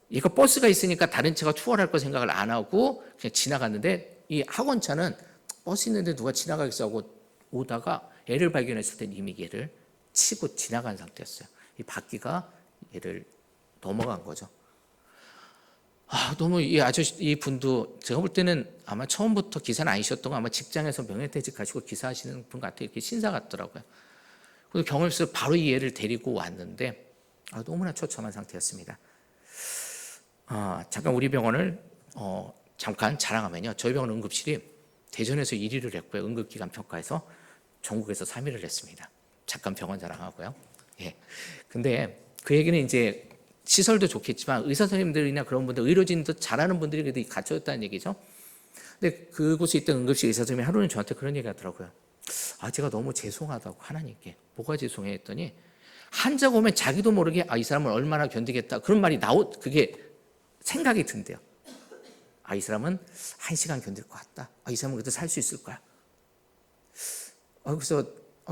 이거 버스가 있으니까 다른 차가 추월할 거 생각을 안 하고 그냥 지나갔는데 이 학원차는 버스 있는데 누가 지나가겠어 하고 오다가 애를 발견했을 때 이미 얘를 치고 지나간 상태였어요. 이 바퀴가 얘를 넘어간 거죠. 너무 이 아저씨, 이 분도 제가 볼 때는 아마 처음부터 기사는 아니셨던 거 아마 직장에서 명예퇴직하시고 기사하시는 분 같아요. 이렇게 신사 같더라고요. 그래서 경찰서 바로 이 애를 데리고 왔는데 너무나 처참한 상태였습니다. 잠깐 우리 병원을 잠깐 자랑하면요. 저희 병원 응급실이 대전에서 1위를 했고요. 응급기관 평가에서 전국에서 3위를 했습니다. 잠깐 병원 자랑하고요. 예. 근데 그 얘기는 이제 시설도 좋겠지만 의사 선생님들이나 그런 분들, 의료진도 잘하는 분들이 그래도 갇혀있다는 얘기죠. 근데 그곳에 있던 응급실 의사 선생님이 하루는 저한테 그런 얘기 하더라고요. 제가 너무 죄송하다고 하나님께. 뭐가 죄송해 했더니 환자가 오면 자기도 모르게 이 사람을 얼마나 견디겠다 그런 말이 그게 생각이 든대요. 이 사람은 1시간 견딜 것 같다. 이 사람은 그래도 살 수 있을 거야. 그래서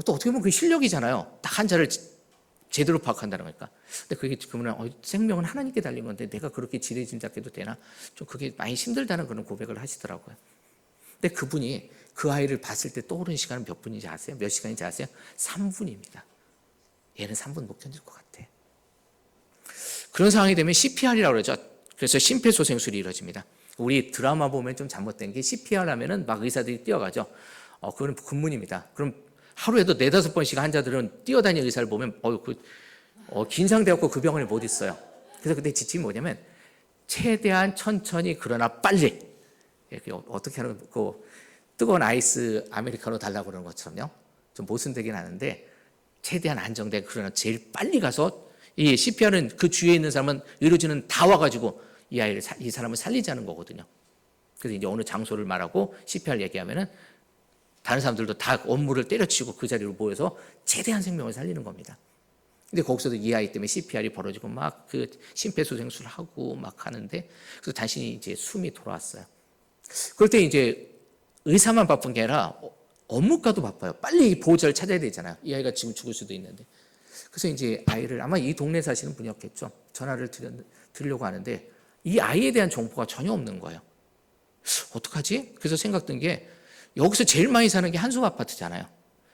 또 어떻게 보면 그게 실력이잖아요. 딱 환자를 제대로 파악한다는 거니까. 근데 그게 그러면 생명은 하나님께 달린 건데 내가 그렇게 지레짐작해도 되나? 좀 그게 많이 힘들다는 그런 고백을 하시더라고요. 근데 그분이 그 아이를 봤을 때 떠오른 시간은 몇 분인지 아세요? 몇 시간인지 아세요? 3분입니다. 얘는 3분 못 견딜 것 같아. 그런 상황이 되면 CPR이라고 그러죠. 그래서 심폐소생술이 이루어집니다. 우리 드라마 보면 좀 잘못된 게 CPR 하면은 막 의사들이 뛰어가죠. 그건 근문입니다. 그럼 하루에도 4-5번씩 환자들은 뛰어다니는 의사를 보면 긴장되었고 그 병원에 못 있어요. 그래서 그때 지침이 뭐냐면 최대한 천천히 그러나 빨리 어떻게 하는 거 뜨거운 아이스 아메리카노 달라고 그러는 것처럼요. 좀 모순되긴 하는데 최대한 안정되게 그러나 제일 빨리 가서 이 CPR은 그 주위에 있는 사람은 의료진은 다 와가지고 이 사람을 살리자는 거거든요. 그래서 이제 어느 장소를 말하고 CPR 얘기하면은 다른 사람들도 다 업무를 때려치우고 그 자리로 모여서 최대한 생명을 살리는 겁니다. 근데 거기서도 이 아이 때문에 CPR이 벌어지고 막 그 심폐소생술을 하고 막 하는데 그래서 자신이 이제 숨이 돌아왔어요. 그럴 때 이제 의사만 바쁜 게 아니라 업무가도 바빠요. 빨리 이 보호자를 찾아야 되잖아요. 이 아이가 지금 죽을 수도 있는데. 그래서 이제 아이를 아마 이 동네 사시는 분이었겠죠. 전화를 드리려고 하는데 이 아이에 대한 정보가 전혀 없는 거예요. 어떡하지? 그래서 생각든 게 여기서 제일 많이 사는 게 한숨 아파트잖아요.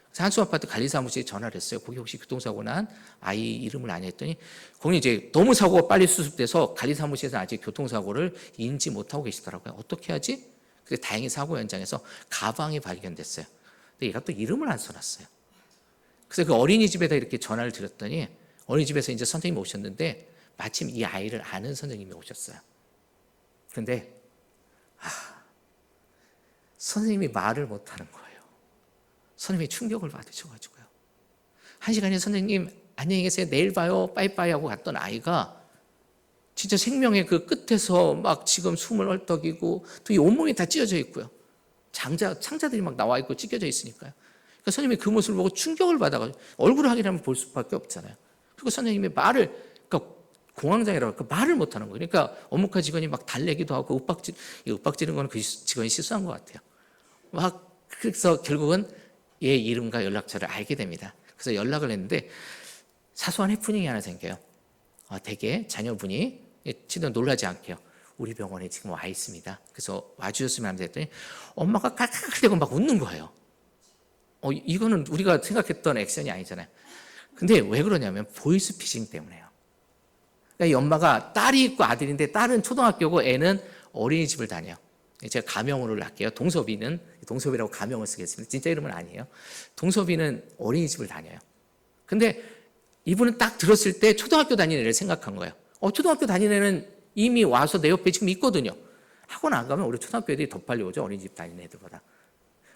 그래서 한숨 아파트 관리사무실에 전화를 했어요. 거기 혹시 교통사고 난 아이 이름을 아냐 했더니 거기 이제 너무 사고가 빨리 수습돼서 관리사무실에서 아직 교통사고를 인지 못하고 계시더라고요. 어떻게 하지? 근데 다행히 사고 현장에서 가방이 발견됐어요. 근데 얘가 또 이름을 안 써놨어요. 그래서 그 어린이집에다 이렇게 전화를 드렸더니 어린이집에서 이제 선생님이 오셨는데 마침 이 아이를 아는 선생님이 오셨어요. 그런데 선생님이 말을 못하는 거예요. 선생님이 충격을 받으셔가지고요. 1시간에 선생님 안녕히 계세요. 내일 봐요. 빠이빠이 하고 갔던 아이가 진짜 생명의 그 끝에서 막 지금 숨을 헐떡이고 또 이 온몸이 다 찢어져 있고요. 창자들이 막 나와 있고 찢겨져 있으니까요. 그러니까 선생님이 그 모습을 보고 충격을 받아가지고 얼굴을 확인하면 볼 수밖에 없잖아요. 그리고 선생님이 그러니까 공황장애라고 그 말을 못하는 거예요. 그러니까 업무과 직원이 막 달래기도 하고 윽박지르는 건 그 직원이 실수한 것 같아요. 그래서 결국은 얘 이름과 연락처를 알게 됩니다. 그래서 연락을 했는데 사소한 해프닝이 하나 생겨요. 되게 자녀분이 진짜 놀라지 않게요. 우리 병원에 지금 와 있습니다. 그래서 와주셨으면 합니다 했더니 엄마가 깔깔대고 막 웃는 거예요. 이거는 우리가 생각했던 액션이 아니잖아요. 근데 왜 그러냐면 보이스피싱 때문에요. 그러니까 이 엄마가 딸이 있고 아들인데 딸은 초등학교고 애는 어린이집을 다녀요. 제가 가명을 할게요. 동섭이라고 가명을 쓰겠습니다. 진짜 이름은 아니에요. 동섭이는 어린이집을 다녀요. 근데 이분은 딱 들었을 때 초등학교 다니는 애를 생각한 거예요. 초등학교 다니는 애는 이미 와서 내 옆에 지금 있거든요. 학원 안 가면 우리 초등학교 애들이 더 빨리 오죠. 어린이집 다니는 애들보다.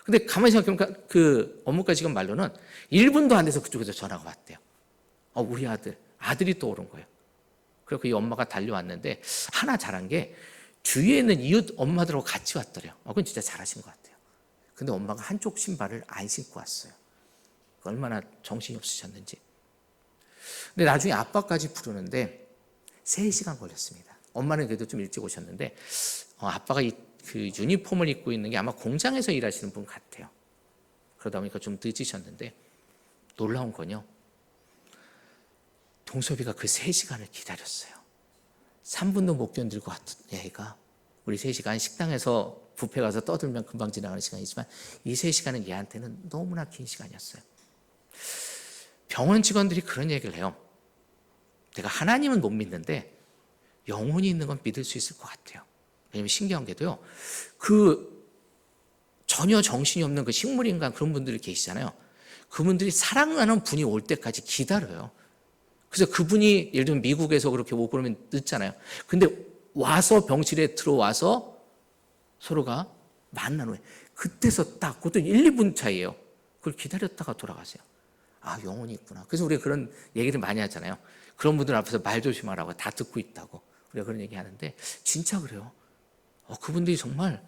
근데 가만히 생각해보니까 그 업무과 직원 말로는 1분도 안 돼서 그쪽에서 전화가 왔대요. 우리 아들이 또 오른 거예요. 그리고 이 엄마가 달려왔는데 하나 잘한 게 주위에 있는 이웃 엄마들하고 같이 왔더래요. 그건 진짜 잘하신 것 같아요. 근데 엄마가 한쪽 신발을 안 신고 왔어요. 얼마나 정신이 없으셨는지. 근데 나중에 아빠까지 부르는데 3시간 걸렸습니다. 엄마는 그래도 좀 일찍 오셨는데 아빠가 그 유니폼을 입고 있는 게 아마 공장에서 일하시는 분 같아요. 그러다 보니까 좀 늦으셨는데 놀라운 건요. 동섭이가 그 3시간을 기다렸어요. 3분도 못 견디고 왔던 애가 우리 3시간 식당에서 뷔페 가서 떠들면 금방 지나가는 시간이지만 이 3시간은 얘한테는 너무나 긴 시간이었어요. 병원 직원들이 그런 얘기를 해요. 내가 하나님은 못 믿는데 영혼이 있는 건 믿을 수 있을 것 같아요. 왜냐면 신기한 게도요. 그 전혀 정신이 없는 그 식물인간 그런 분들이 계시잖아요. 그분들이 사랑하는 분이 올 때까지 기다려요. 그래서 그분이 예를 들면 미국에서 그렇게 오고 그러면 늦잖아요. 근데 와서 병실에 들어와서 서로가 만난 후에 그때서 딱 그것도 1, 2분 차이에요. 그걸 기다렸다가 돌아가세요. 아, 영혼이 있구나. 그래서 우리가 그런 얘기를 많이 하잖아요. 그런 분들 앞에서 말 조심하라고 다 듣고 있다고 우리가 그런 얘기 하는데 진짜 그래요. 그분들이 정말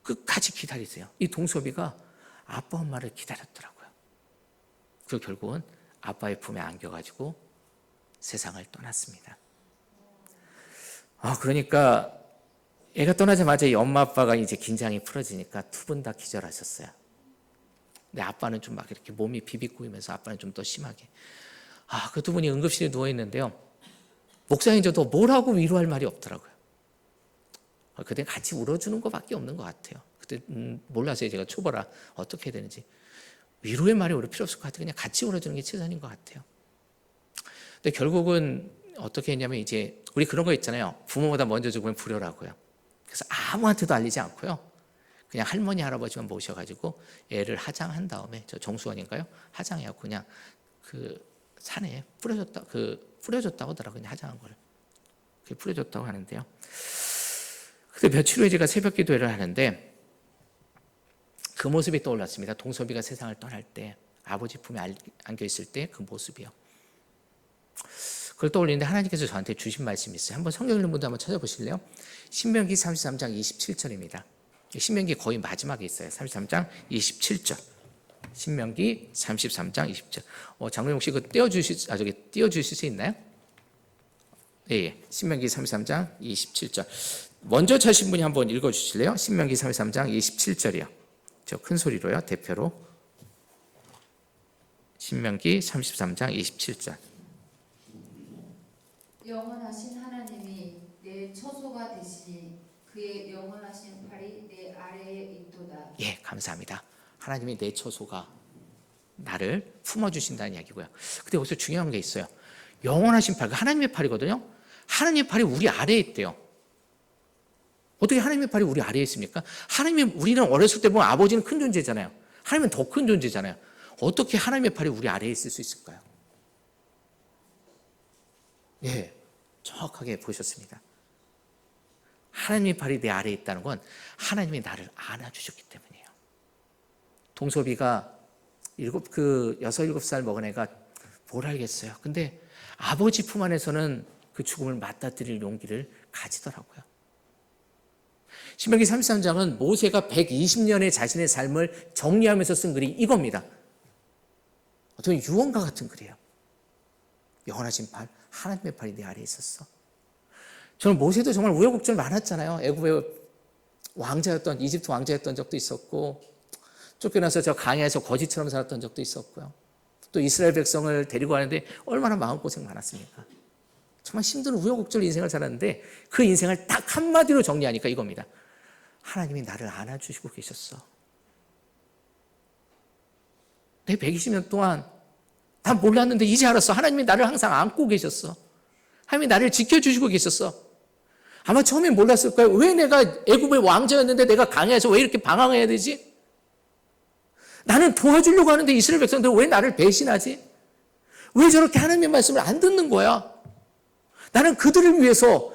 끝까지 기다리세요. 이 동섭이가 아빠 엄마를 기다렸더라고요. 그리고 결국은 아빠의 품에 안겨가지고 세상을 떠났습니다. 그러니까 애가 떠나자마자 이 엄마 아빠가 이제 긴장이 풀어지니까 두 분 다 기절하셨어요. 근데 아빠는 좀 막 이렇게 몸이 비비고이면서 아빠는 좀 더 심하게. 그 두 분이 응급실에 누워 있는데요. 목사님 저도 뭐라고 위로할 말이 없더라고요. 그때 같이 울어주는 것밖에 없는 것 같아요. 그때 몰랐어요. 제가 초보라 어떻게 해야 되는지. 위로의 말이 오히려 필요 없을 것 같아요. 그냥 같이 울어주는 게 최선인 것 같아요. 근데 결국은 어떻게 했냐면 이제 우리 그런 거 있잖아요. 부모보다 먼저 죽으면 불효라고요. 그래서 아무한테도 알리지 않고요. 그냥 할머니 할아버지만 모셔가지고 애를 하장한 다음에 저 정수원인가요? 하장해갖고 그냥 그 산에 뿌려줬다고 하더라고요. 그냥 하장한 걸. 그게 뿌려줬다고 하는데요. 근데 며칠 후에 제가 새벽 기도회를 하는데 그 모습이 떠올랐습니다. 동섭이가 세상을 떠날 때 아버지 품에 안겨 있을 때 그 모습이요. 그걸 떠올리는데 하나님께서 저한테 주신 말씀이 있어요. 한번 성경 읽는 분도 한번 찾아보실래요? 신명기 33장 27절입니다. 신명기 거의 마지막에 있어요. 33장 27절. 신명기 33장 20절. 장로님 혹시 그 띄워주실 수 있나요? 예. 신명기 33장 27절. 먼저 찾으신 분이 한번 읽어주실래요? 신명기 33장 27절이요. 저 큰 소리로요. 대표로. 신명기 33장 27절. 영원하신 하나님이 내 처소가 되시니 그의 영원하신 팔이 내 아래에 있도다. 예, 감사합니다. 하나님이 내 처소가 나를 품어주신다는 이야기고요. 근데 여기서 중요한 게 있어요. 영원하신 팔, 하나님의 팔이거든요. 하나님의 팔이 우리 아래에 있대요. 어떻게 하나님의 팔이 우리 아래에 있습니까? 우리는 어렸을 때 보면 아버지는 큰 존재잖아요. 하나님은 더 큰 존재잖아요. 어떻게 하나님의 팔이 우리 아래에 있을 수 있을까요? 예, 정확하게 보셨습니다. 하나님의 팔이 내 아래에 있다는 건 하나님이 나를 안아주셨기 때문이에요. 동섭이가 6, 7살 먹은 애가 뭘 알겠어요. 근데 아버지 품 안에서는 그 죽음을 맞닥뜨릴 용기를 가지더라고요. 신명기 33장은 모세가 120년의 자신의 삶을 정리하면서 쓴 글이 이겁니다. 어떤 유언과 같은 글이에요. 영원하신 팔, 하나님의 팔이 내 아래에 있었어. 저는 모세도 정말 우여곡절 많았잖아요. 애굽의 왕자였던, 이집트 왕자였던 적도 있었고, 쫓겨나서 저 강야에서 거지처럼 살았던 적도 있었고요. 또 이스라엘 백성을 데리고 가는데 얼마나 마음고생 많았습니까? 정말 힘든 우여곡절 인생을 살았는데 그 인생을 딱 한마디로 정리하니까 이겁니다. 하나님이 나를 안아주시고 계셨어. 내 120년 동안 다 몰랐는데 이제 알았어. 하나님이 나를 항상 안고 계셨어. 하나님이 나를 지켜주시고 계셨어. 아마 처음엔 몰랐을 거예요. 왜 내가 애굽의 왕자였는데 내가 강야에서 왜 이렇게 방황해야 되지? 나는 도와주려고 하는데 이스라엘 백성들 왜 나를 배신하지? 왜 저렇게 하나님의 말씀을 안 듣는 거야? 나는 그들을 위해서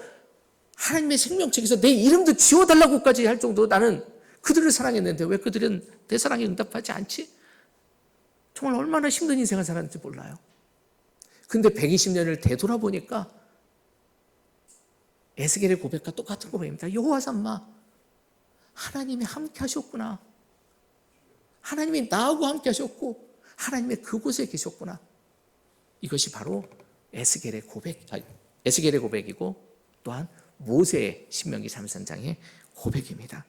하나님의 생명책에서 내 이름도 지워달라고까지 할 정도로 나는 그들을 사랑했는데 왜 그들은 내 사랑에 응답하지 않지? 정말 얼마나 힘든 인생을 살았는지 몰라요. 근데 120년을 되돌아보니까 에스겔의 고백과 똑같은 고백입니다. 여호와 삼마, 하나님이 함께 하셨구나. 하나님이 나하고 함께 하셨고 하나님의 그곳에 계셨구나. 이것이 바로 에스겔의 고백이고 또한 모세의 신명기 33장의 고백입니다.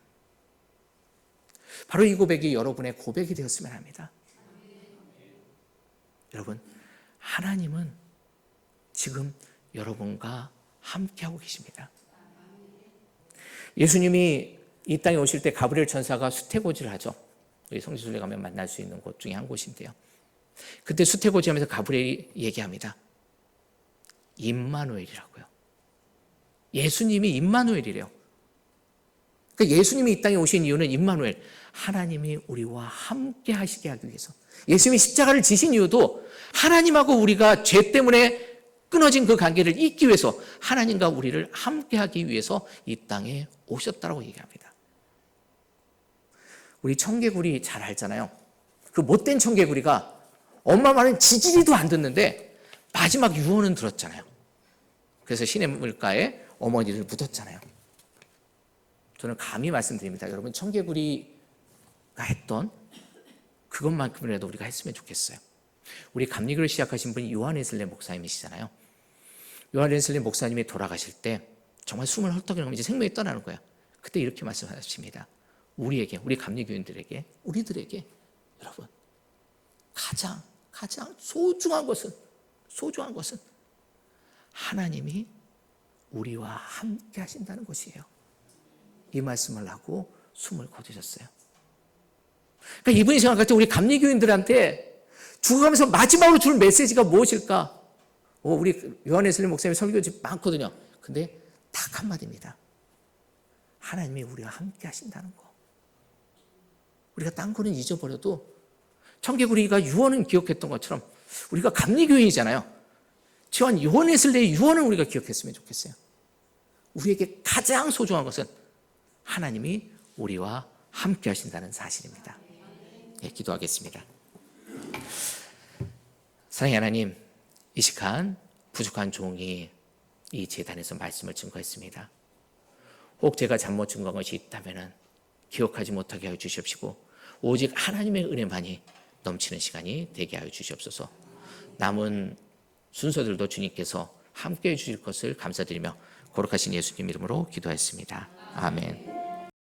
바로 이 고백이 여러분의 고백이 되었으면 합니다. 여러분, 하나님은 지금 여러분과 함께하고 계십니다. 예수님이 이 땅에 오실 때 가브리엘 천사가 수태고지를 하죠. 우리 성지순례 가면 만날 수 있는 곳 중에 한 곳인데요. 그때 수태고지하면서 가브리엘이 얘기합니다. 임마누엘이라고요. 예수님이 임마누엘이래요. 그러니까 예수님이 이 땅에 오신 이유는 임마누엘, 하나님이 우리와 함께 하시게 하기 위해서. 예수님이 십자가를 지신 이유도 하나님하고 우리가 죄 때문에 끊어진 그 관계를 잇기 위해서, 하나님과 우리를 함께 하기 위해서 이 땅에 오셨다고 얘기합니다. 우리 청개구리 잘 알잖아요. 그 못된 청개구리가 엄마 말은 지지리도 안 듣는데 마지막 유언은 들었잖아요. 그래서 시냇물가에 어머니를 묻었잖아요. 저는 감히 말씀드립니다. 여러분, 청개구리가 했던 그것만큼이라도 우리가 했으면 좋겠어요. 우리 감리교를 시작하신 분이 요한 웨슬리 목사님이시잖아요. 요한 웨슬리 목사님이 돌아가실 때 정말 숨을 헐떡이는 이제 생명이 떠나는 거예요. 그때 이렇게 말씀하십니다. 우리에게, 우리 감리교인들에게, 우리들에게 여러분, 가장 소중한 것은 하나님이 우리와 함께 하신다는 것이에요. 이 말씀을 하고 숨을 거두셨어요. 그러니까 이분이 생각할 때 우리 감리교인들한테 죽어가면서 마지막으로 줄 메시지가 무엇일까? 우리 요한 웨슬리 목사님의 설교집 많거든요. 근데 딱 한마디입니다. 하나님이 우리와 함께 하신다는 거. 우리가 딴 거는 잊어버려도 청개구리가 유언은 기억했던 것처럼 우리가 감리교인이잖아요. 지금 요한 웨슬리의 유언을 우리가 기억했으면 좋겠어요. 우리에게 가장 소중한 것은 하나님이 우리와 함께 하신다는 사실입니다. 네, 기도하겠습니다. 사랑의 하나님, 이 시간 부족한 종이 이 제단에서 말씀을 증거했습니다. 혹 제가 잘못 증거한 것이 있다면 기억하지 못하게 하여 주시옵시고, 오직 하나님의 은혜만이 넘치는 시간이 되게 하여 주시옵소서. 남은 순서들도 주님께서 함께해 주실 것을 감사드리며 거룩하신 예수님 이름으로 기도했습니다. 아멘.